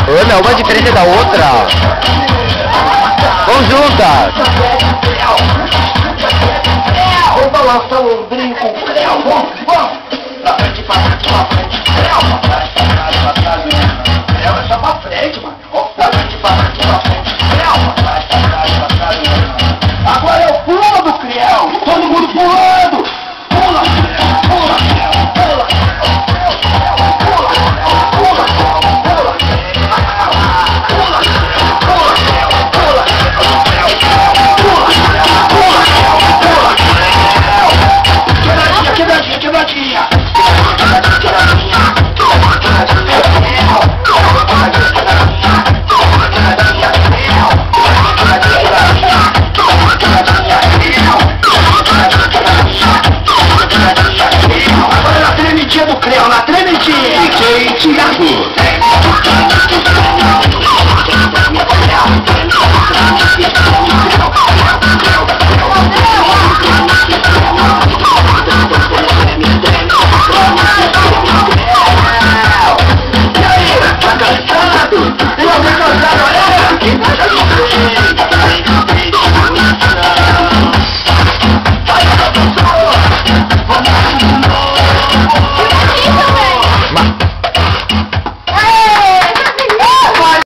Ô, meu, uma diferença da outra. Vamos juntas. Vou balançar o ombrinho com o creu. Vamos. Pra frente, pra frente, pra frente. Creu, pra trás, pra trás, pra trás. Creu é só pra frente, mano. Pra frente, pra frente, pra frente. Creu, pra trás, pra trás, pra trás. Agora é o pulo do creu. Todo mundo pulando. Pula, creu, pula, creu, pula, creu, pula, creu, pula, creu, pula, quebradinha, quebradinha. Agora na tremidinha do creu, na tremidinha. DJ Thiago.